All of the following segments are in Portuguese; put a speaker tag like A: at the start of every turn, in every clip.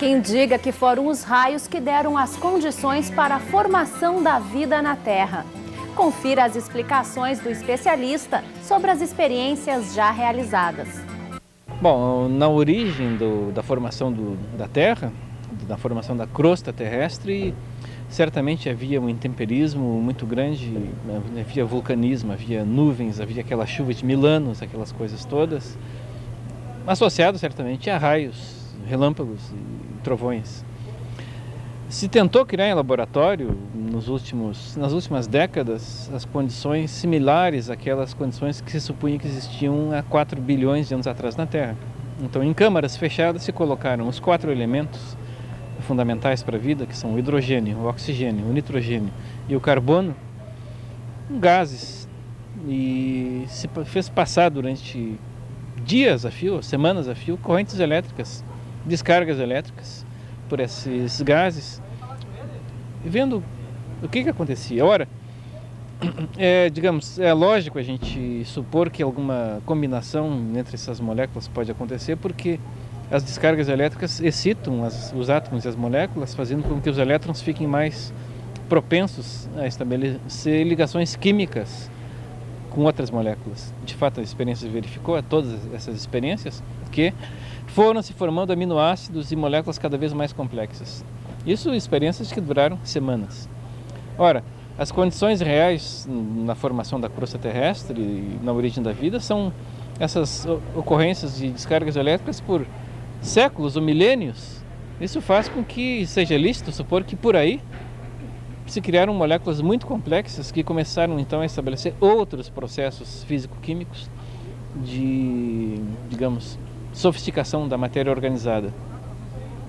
A: quem diga que foram os raios que deram as condições para a formação da vida na Terra. Confira as explicações do especialista sobre as experiências já realizadas.
B: Bom, na origem da formação da Terra, da formação da crosta terrestre, certamente havia um intemperismo muito grande, havia vulcanismo, havia nuvens, havia aquela chuva de 1000 anos, aquelas coisas todas, associado certamente a raios, relâmpagos e trovões. Se tentou criar em laboratório, nas últimas décadas, as condições similares àquelas condições que se supunha que existiam há 4 bilhões de anos atrás na Terra. Então, em câmaras fechadas se colocaram os 4 elementos fundamentais para a vida, que são o hidrogênio, o oxigênio, o nitrogênio e o carbono, gases, e se fez passar durante dias a fio, semanas a fio, correntes elétricas, descargas elétricas por esses gases, e vendo o que acontecia. Ora, é lógico a gente supor que alguma combinação entre essas moléculas pode acontecer, porque as descargas elétricas excitam os átomos e as moléculas, fazendo com que os elétrons fiquem mais propensos a estabelecer ligações químicas com outras moléculas. De fato, a experiência verificou, a todas essas experiências, que foram se formando aminoácidos e moléculas cada vez mais complexas. Isso experiências que duraram semanas. Ora, as condições reais na formação da crosta terrestre e na origem da vida são essas ocorrências de descargas elétricas por séculos ou milênios. Isso faz com que seja lícito supor que por aí se criaram moléculas muito complexas que começaram então a estabelecer outros processos físico-químicos de, digamos, sofisticação da matéria organizada.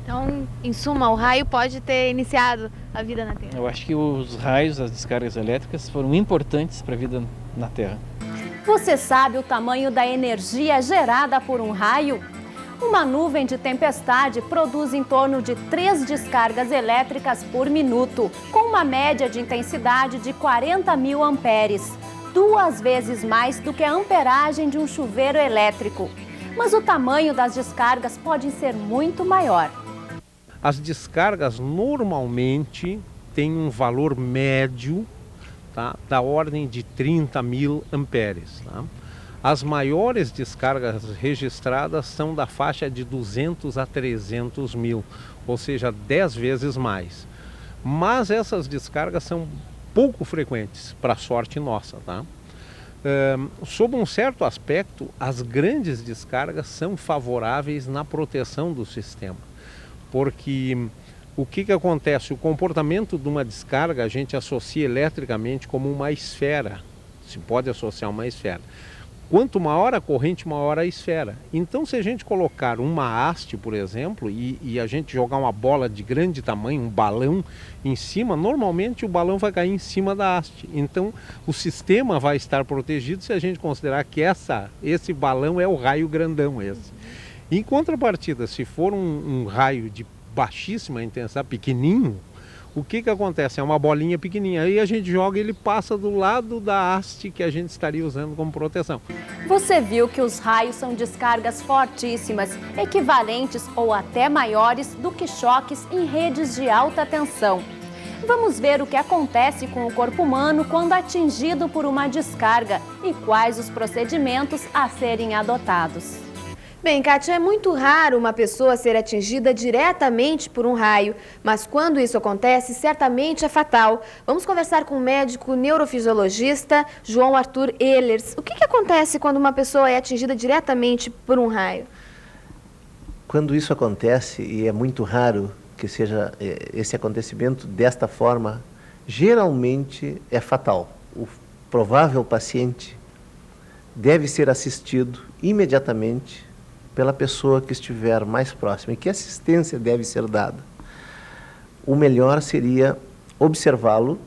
C: Então, em suma, o raio pode ter iniciado a vida na Terra.
B: Eu acho que os raios, as descargas elétricas foram importantes para a vida na Terra.
A: Você sabe o tamanho da energia gerada por um raio? Uma nuvem de tempestade produz em torno de 3 descargas elétricas por minuto, com uma média de intensidade de 40.000 amperes, 2 vezes mais do que a amperagem de um chuveiro elétrico. Mas o tamanho das descargas pode ser muito maior.
D: As descargas normalmente têm um valor médio, tá, da ordem de 30.000 amperes. Tá? As maiores descargas registradas são da faixa de 200 a 300 mil, ou seja, 10 vezes mais. Mas essas descargas são pouco frequentes, para sorte nossa. Tá? Sob um certo aspecto, as grandes descargas são favoráveis na proteção do sistema. Porque o que acontece? O comportamento de uma descarga a gente associa eletricamente como uma esfera. Se pode associar uma esfera. Quanto maior a corrente, maior a esfera. Então, se a gente colocar uma haste, por exemplo, e a gente jogar uma bola de grande tamanho, um balão, em cima, normalmente o balão vai cair em cima da haste. Então, o sistema vai estar protegido se a gente considerar que esse balão é o raio grandão esse. Em contrapartida, se for um raio de baixíssima intensidade, pequenininho, o que acontece? É uma bolinha pequenininha, aí a gente joga e ele passa do lado da haste que a gente estaria usando como proteção.
A: Você viu que os raios são descargas fortíssimas, equivalentes ou até maiores do que choques em redes de alta tensão. Vamos ver o que acontece com o corpo humano quando atingido por uma descarga e quais os procedimentos a serem adotados.
C: Bem, Kátia, é muito raro uma pessoa ser atingida diretamente por um raio, mas quando isso acontece, certamente é fatal. Vamos conversar com o médico neurofisiologista João Arthur Ehlers. O que acontece quando uma pessoa é atingida diretamente por um raio?
E: Quando isso acontece, e é muito raro que seja esse acontecimento desta forma, geralmente é fatal. O provável paciente deve ser assistido imediatamente pela pessoa que estiver mais próxima. E que assistência deve ser dada? O melhor seria observá-lo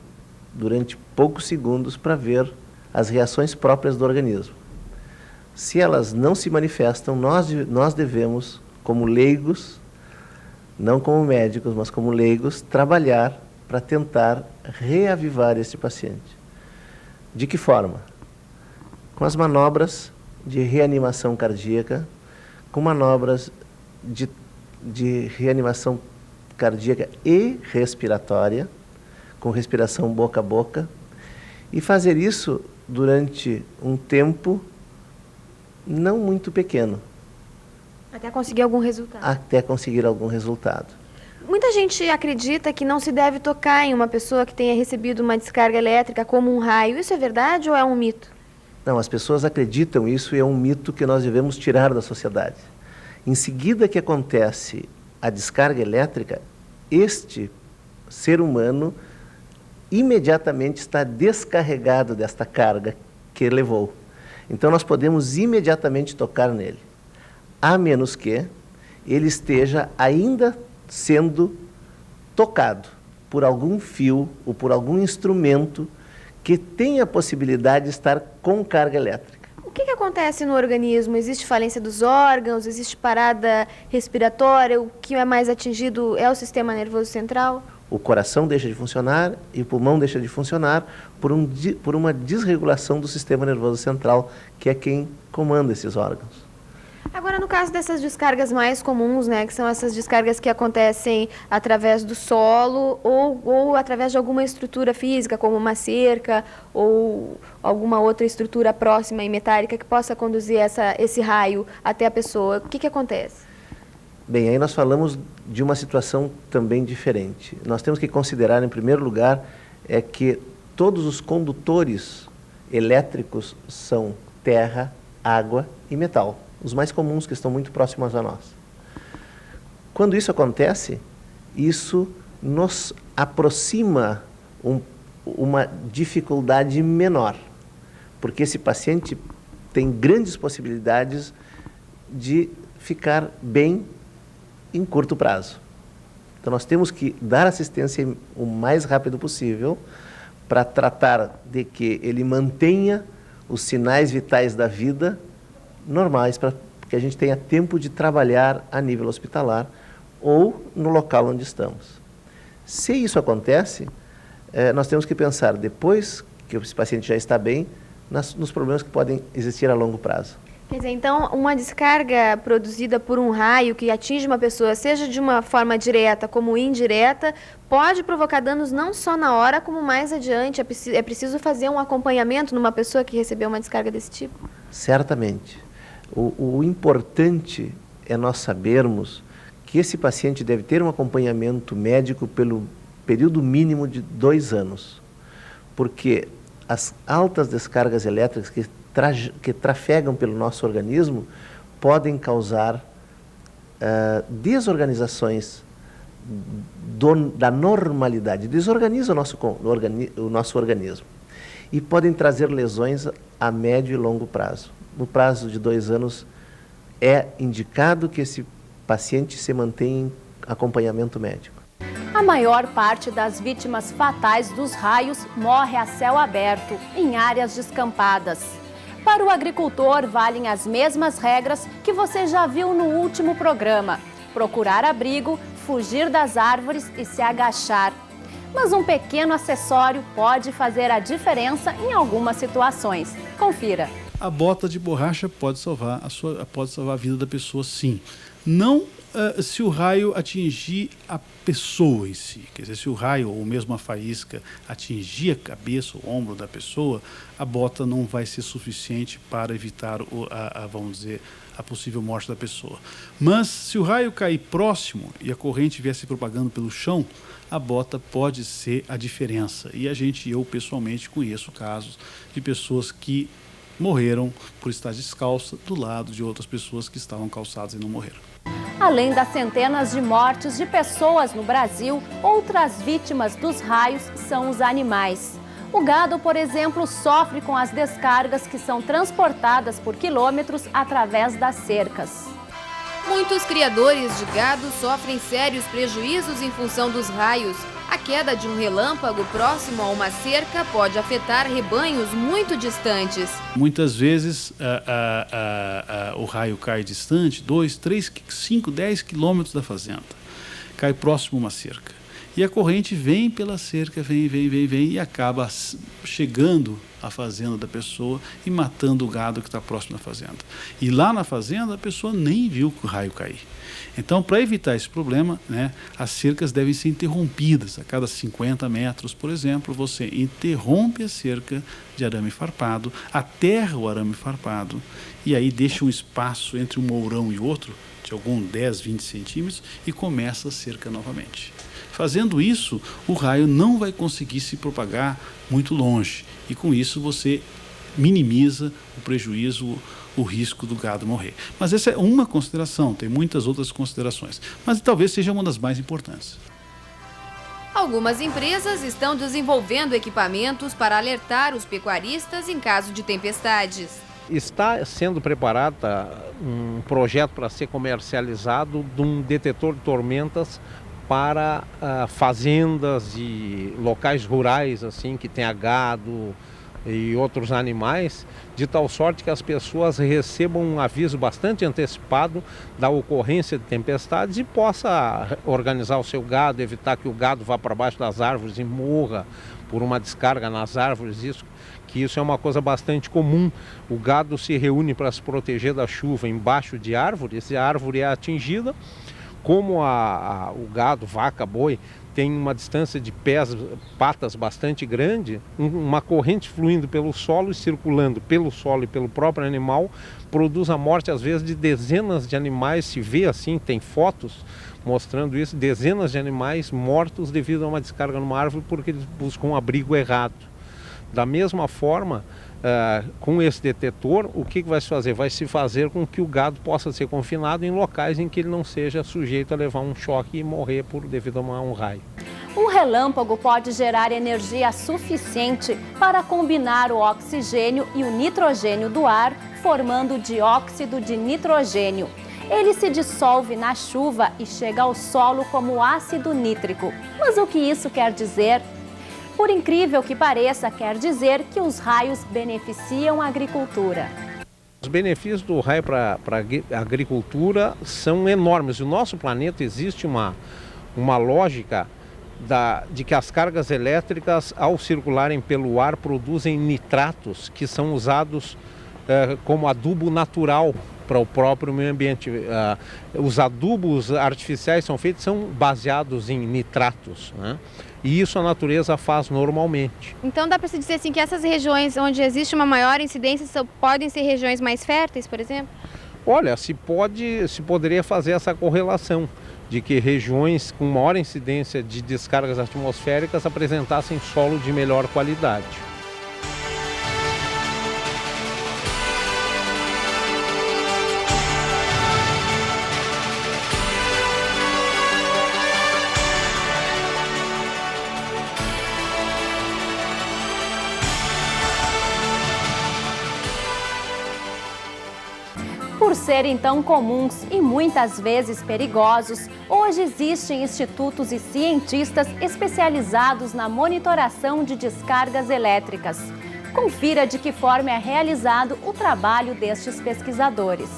E: durante poucos segundos para ver as reações próprias do organismo. Se elas não se manifestam, nós devemos, como leigos, não como médicos, mas como leigos, trabalhar para tentar reavivar esse paciente. De que forma? Com as manobras de reanimação cardíaca, com manobras de de reanimação cardíaca e respiratória, com respiração boca a boca, e fazer isso durante um tempo não muito pequeno.
C: Até conseguir algum resultado.
E: Até conseguir algum resultado.
C: Muita gente acredita que não se deve tocar em uma pessoa que tenha recebido uma descarga elétrica como um raio. Isso é verdade ou é um mito?
E: Não, as pessoas acreditam isso e é um mito que nós devemos tirar da sociedade. Em seguida que acontece a descarga elétrica, este ser humano imediatamente está descarregado desta carga que levou. Então nós podemos imediatamente tocar nele, a menos que ele esteja ainda sendo tocado por algum fio ou por algum instrumento que tenha a possibilidade de estar com carga elétrica.
C: O que acontece no organismo? Existe falência dos órgãos? Existe parada respiratória? O que é mais atingido é o sistema nervoso central?
E: O coração deixa de funcionar e o pulmão deixa de funcionar por uma desregulação do sistema nervoso central, que é quem comanda esses órgãos.
C: Agora, no caso dessas descargas mais comuns, né, que são essas descargas que acontecem através do solo ou através de alguma estrutura física, como uma cerca ou alguma outra estrutura próxima e metálica que possa conduzir esse raio até a pessoa, o que acontece?
E: Bem, aí nós falamos de uma situação também diferente. Nós temos que considerar, em primeiro lugar, que todos os condutores elétricos são terra, água e metal, os mais comuns que estão muito próximos a nós. Quando isso acontece, isso nos aproxima uma dificuldade menor, porque esse paciente tem grandes possibilidades de ficar bem em curto prazo. Então nós temos que dar assistência o mais rápido possível para tratar de que ele mantenha os sinais vitais da vida normais, para que a gente tenha tempo de trabalhar a nível hospitalar ou no local onde estamos. Se isso acontece, nós temos que pensar, depois que esse paciente já está bem, nos problemas que podem existir a longo prazo.
C: Quer dizer, então, uma descarga produzida por um raio que atinge uma pessoa, seja de uma forma direta como indireta, pode provocar danos não só na hora, como mais adiante. É preciso fazer um acompanhamento numa pessoa que recebeu uma descarga desse tipo?
E: Certamente. O importante é nós sabermos que esse paciente deve ter um acompanhamento médico pelo período mínimo de 2 anos, porque as altas descargas elétricas que trafegam pelo nosso organismo podem causar desorganizações da normalidade, desorganiza o nosso organismo e podem trazer lesões a médio e longo prazo. No prazo de 2 anos é indicado que esse paciente se mantenha em acompanhamento médico.
A: A maior parte das vítimas fatais dos raios morre a céu aberto, em áreas descampadas. Para o agricultor, valem as mesmas regras que você já viu no último programa: procurar abrigo, fugir das árvores e se agachar. Mas um pequeno acessório pode fazer a diferença em algumas situações. Confira.
F: A bota de borracha pode salvar a vida da pessoa, sim. Não se o raio atingir a pessoa em si. Quer dizer, se o raio ou mesmo a faísca atingir a cabeça, o ombro da pessoa, a bota não vai ser suficiente para evitar vamos dizer, a possível morte da pessoa. Mas se o raio cair próximo e a corrente vier se propagando pelo chão, a bota pode ser a diferença. E eu pessoalmente conheço casos de pessoas que morreram por estar descalça do lado de outras pessoas que estavam calçadas e não morreram.
A: Além das centenas de mortes de pessoas no Brasil, outras vítimas dos raios são os animais. O gado, por exemplo, sofre com as descargas que são transportadas por quilômetros através das cercas.
G: Muitos criadores de gado sofrem sérios prejuízos em função dos raios. A queda de um relâmpago próximo a uma cerca pode afetar rebanhos muito distantes.
F: Muitas vezes o raio cai distante, 2, 3, 5, 10 quilômetros da fazenda. Cai próximo a uma cerca. E a corrente vem pela cerca, vem e acaba chegando à fazenda da pessoa e matando o gado que está próximo da fazenda. E lá na fazenda a pessoa nem viu o raio cair. Então, para evitar esse problema, né, as cercas devem ser interrompidas. A cada 50 metros, por exemplo, você interrompe a cerca de arame farpado, aterra o arame farpado e aí deixa um espaço entre um mourão e outro, de algum 10, 20 centímetros, e começa a cerca novamente. Fazendo isso, o raio não vai conseguir se propagar muito longe e com isso você minimiza o prejuízo, o risco do gado morrer. Mas essa é uma consideração, tem muitas outras considerações, mas talvez seja uma das mais importantes.
G: Algumas empresas estão desenvolvendo equipamentos para alertar os pecuaristas em caso de tempestades.
D: Está sendo preparado um projeto para ser comercializado de um detetor de tormentas para fazendas e locais rurais assim que tenha gado e outros animais, de tal sorte que as pessoas recebam um aviso bastante antecipado da ocorrência de tempestades e possa organizar o seu gado, evitar que o gado vá para baixo das árvores e morra por uma descarga nas árvores. Isso é uma coisa bastante comum. O gado se reúne para se proteger da chuva embaixo de árvores e a árvore é atingida. Como o gado, vaca, boi, tem uma distância de patas bastante grande, uma corrente fluindo pelo solo e circulando pelo solo e pelo próprio animal produz a morte, às vezes, de dezenas de animais. Se vê assim, tem fotos mostrando isso, dezenas de animais mortos devido a uma descarga numa árvore porque eles buscam um abrigo errado. Da mesma forma, com esse detetor, o que vai se fazer? Vai se fazer com que o gado possa ser confinado em locais em que ele não seja sujeito a levar um choque e morrer devido a um raio.
A: Um relâmpago pode gerar energia suficiente para combinar o oxigênio e o nitrogênio do ar, formando dióxido de nitrogênio. Ele se dissolve na chuva e chega ao solo como ácido nítrico. Mas o que isso quer dizer? Por incrível que pareça, quer dizer que os raios beneficiam a agricultura.
D: Os benefícios do raio para a agricultura são enormes. No nosso planeta existe uma lógica de que as cargas elétricas, ao circularem pelo ar, produzem nitratos que são usados como adubo natural para o próprio meio ambiente. Os adubos artificiais são baseados em nitratos, né? E isso a natureza faz normalmente.
C: Então dá para se dizer assim que essas regiões onde existe uma maior incidência podem ser regiões mais férteis, por exemplo?
D: Olha, se poderia fazer essa correlação de que regiões com maior incidência de descargas atmosféricas apresentassem solo de melhor qualidade.
A: Por serem tão comuns e muitas vezes perigosos, hoje existem institutos e cientistas especializados na monitoração de descargas elétricas. Confira de que forma é realizado o trabalho destes pesquisadores.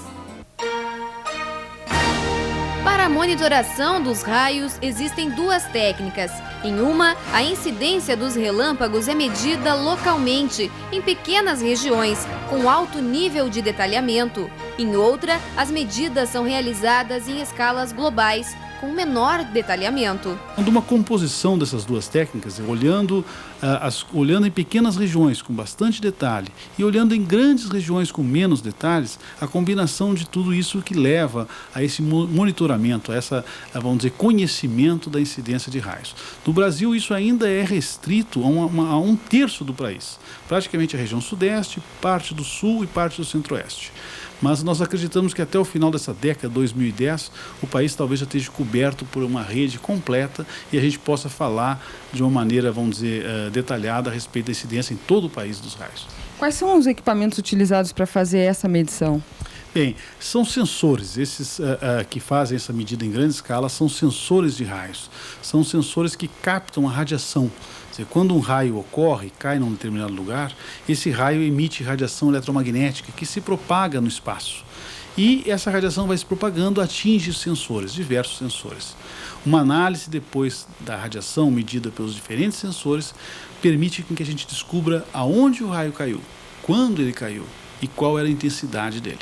G: Para a monitoração dos raios, existem duas técnicas. Em uma, a incidência dos relâmpagos é medida localmente, em pequenas regiões, com alto nível de detalhamento. Em outra, as medidas são realizadas em escalas globais, com menor detalhamento.
F: Uma composição dessas duas técnicas, olhando em pequenas regiões com bastante detalhe e olhando em grandes regiões com menos detalhes, a combinação de tudo isso que leva a esse monitoramento, a essa, vamos dizer, conhecimento da incidência de raios. No Brasil, isso ainda é restrito a um terço do país, praticamente a região sudeste, parte do sul e parte do centro-oeste. Mas nós acreditamos que até o final dessa década, 2010, o país talvez já esteja coberto por uma rede completa e a gente possa falar de uma maneira, vamos dizer, detalhada a respeito da incidência em todo o país dos raios.
H: Quais são os equipamentos utilizados para fazer essa medição?
F: Bem, são sensores, esses que fazem essa medida em grande escala são sensores de raios, são sensores que captam a radiação. Quando um raio ocorre e cai num determinado lugar, esse raio emite radiação eletromagnética que se propaga no espaço. E essa radiação vai se propagando, atinge os sensores, diversos sensores. Uma análise depois da radiação, medida pelos diferentes sensores, permite que a gente descubra aonde o raio caiu, quando ele caiu e qual era a intensidade dele.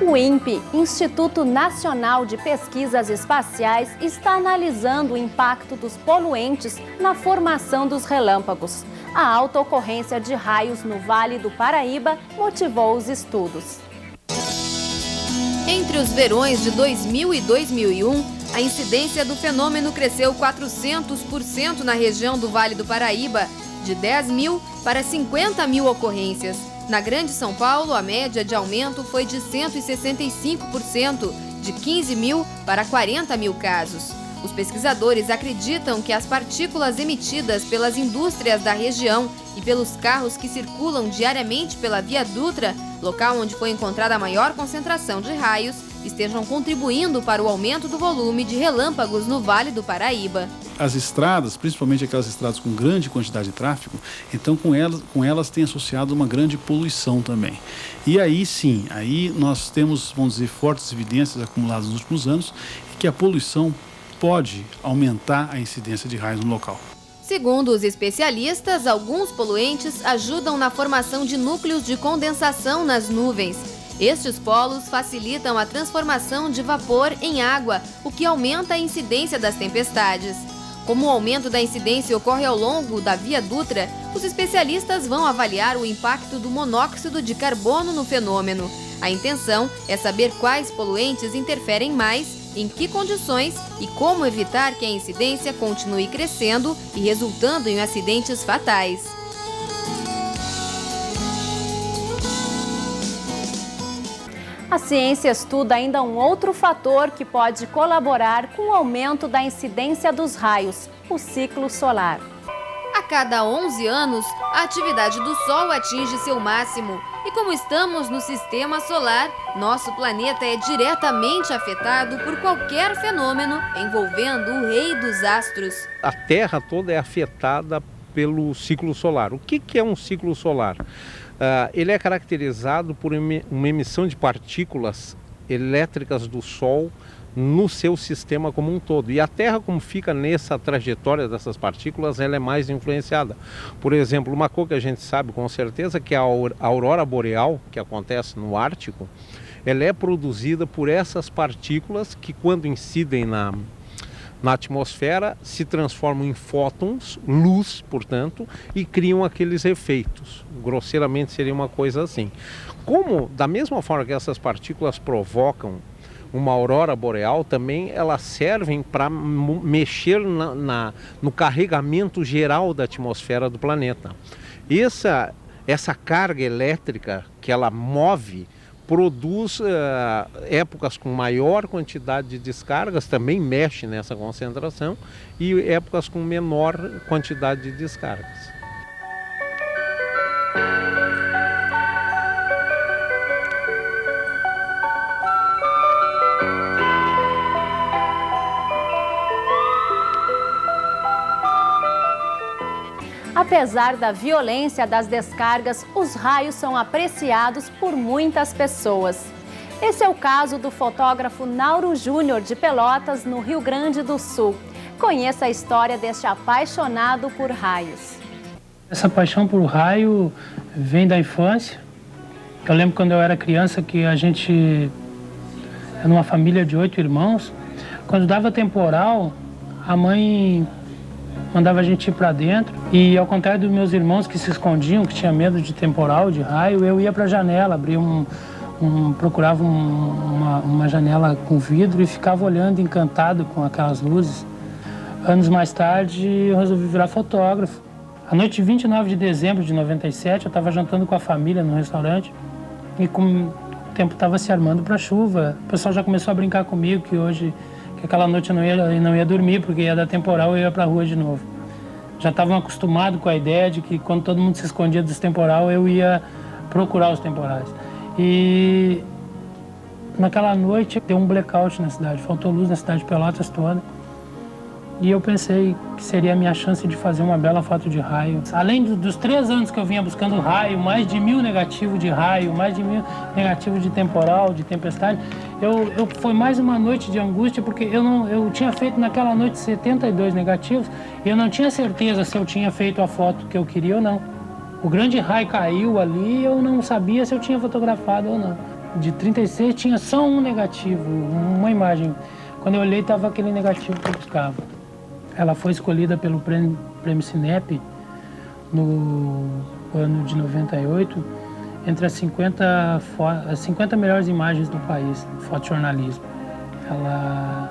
A: O INPE, Instituto Nacional de Pesquisas Espaciais, está analisando o impacto dos poluentes na formação dos relâmpagos. A alta ocorrência de raios no Vale do Paraíba motivou os estudos.
G: Entre os verões de 2000 e 2001, a incidência do fenômeno cresceu 400% na região do Vale do Paraíba, de 10 mil para 50 mil ocorrências. Na Grande São Paulo, a média de aumento foi de 165%, de 15 mil para 40 mil casos. Os pesquisadores acreditam que as partículas emitidas pelas indústrias da região e pelos carros que circulam diariamente pela Via Dutra, local onde foi encontrada a maior concentração de raios, estejam contribuindo para o aumento do volume de relâmpagos no Vale do Paraíba.
F: As estradas, principalmente aquelas estradas com grande quantidade de tráfego, então com elas tem associado uma grande poluição também. E aí sim, aí nós temos, vamos dizer, fortes evidências acumuladas nos últimos anos que a poluição pode aumentar a incidência de raios no local.
G: Segundo os especialistas, alguns poluentes ajudam na formação de núcleos de condensação nas nuvens. Estes polos facilitam a transformação de vapor em água, o que aumenta a incidência das tempestades. Como o aumento da incidência ocorre ao longo da Via Dutra, os especialistas vão avaliar o impacto do monóxido de carbono no fenômeno. A intenção é saber quais poluentes interferem mais, em que condições e como evitar que a incidência continue crescendo e resultando em acidentes fatais.
A: A ciência estuda ainda um outro fator que pode colaborar com o aumento da incidência dos raios, o ciclo solar.
G: A cada 11 anos, a atividade do Sol atinge seu máximo. E como estamos no sistema solar, nosso planeta é diretamente afetado por qualquer fenômeno envolvendo o rei dos astros.
D: A Terra toda é afetada pelo ciclo solar. O que é um ciclo solar? Ele é caracterizado por uma emissão de partículas elétricas do Sol no seu sistema como um todo. E a Terra, como fica nessa trajetória dessas partículas, ela é mais influenciada. Por exemplo, uma coisa que a gente sabe com certeza que a aurora boreal, que acontece no Ártico, ela é produzida por essas partículas que, quando incidem na atmosfera, se transformam em fótons, luz, portanto, e criam aqueles efeitos. Grosseiramente seria uma coisa assim. Como, da mesma forma que essas partículas provocam uma aurora boreal, também elas servem para mexer no carregamento geral da atmosfera do planeta. Essa carga elétrica que ela move produz épocas com maior quantidade de descargas, também mexe nessa concentração, e épocas com menor quantidade de descargas.
A: Apesar da violência das descargas, os raios são apreciados por muitas pessoas. Esse é o caso do fotógrafo Nauro Júnior, de Pelotas, no Rio Grande do Sul. Conheça a história deste apaixonado por raios.
I: Essa paixão por raio vem da infância. Eu lembro quando eu era criança que a gente era uma família de 8 irmãos. Quando dava temporal, a mãe mandava a gente ir para dentro, e ao contrário dos meus irmãos que se escondiam, que tinham medo de temporal, de raio, eu ia para a janela, abria procurava uma janela com vidro e ficava olhando encantado com aquelas luzes. Anos mais tarde eu resolvi virar fotógrafo. A noite de 29 de dezembro de 97, eu estava jantando com a família no restaurante e como o tempo estava se armando para chuva, o pessoal já começou a brincar comigo que aquela noite eu não ia dormir, porque ia dar temporal e eu ia para a rua de novo. Já estavam acostumados com a ideia de que quando todo mundo se escondia dos temporal, eu ia procurar os temporais. E naquela noite deu um blackout na cidade, faltou luz na cidade de Pelotas toda. E eu pensei que seria a minha chance de fazer uma bela foto de raio. Além dos 3 anos que eu vinha buscando raio, mais de 1000 negativos de raio, mais de 1000 negativos de temporal, de tempestade, foi mais uma noite de angústia, porque eu tinha feito naquela noite 72 negativos e eu não tinha certeza se eu tinha feito a foto que eu queria ou não. O grande raio caiu ali e eu não sabia se eu tinha fotografado ou não. De 36 tinha só um negativo, uma imagem. Quando eu olhei, estava aquele negativo que eu buscava. Ela foi escolhida pelo Prêmio Cinep no ano de 98 entre as 50 melhores imagens do país, fotojornalismo. Ela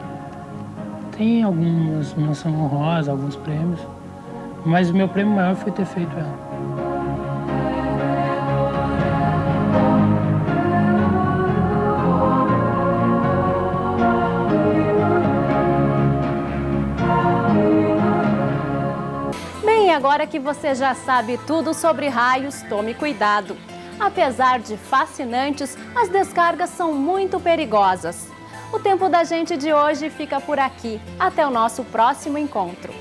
I: tem algumas menções honrosas, alguns prêmios, mas o meu prêmio maior foi ter feito ela.
A: Agora que você já sabe tudo sobre raios, tome cuidado. Apesar de fascinantes, as descargas são muito perigosas. O Tempo da Gente de hoje fica por aqui. Até o nosso próximo encontro.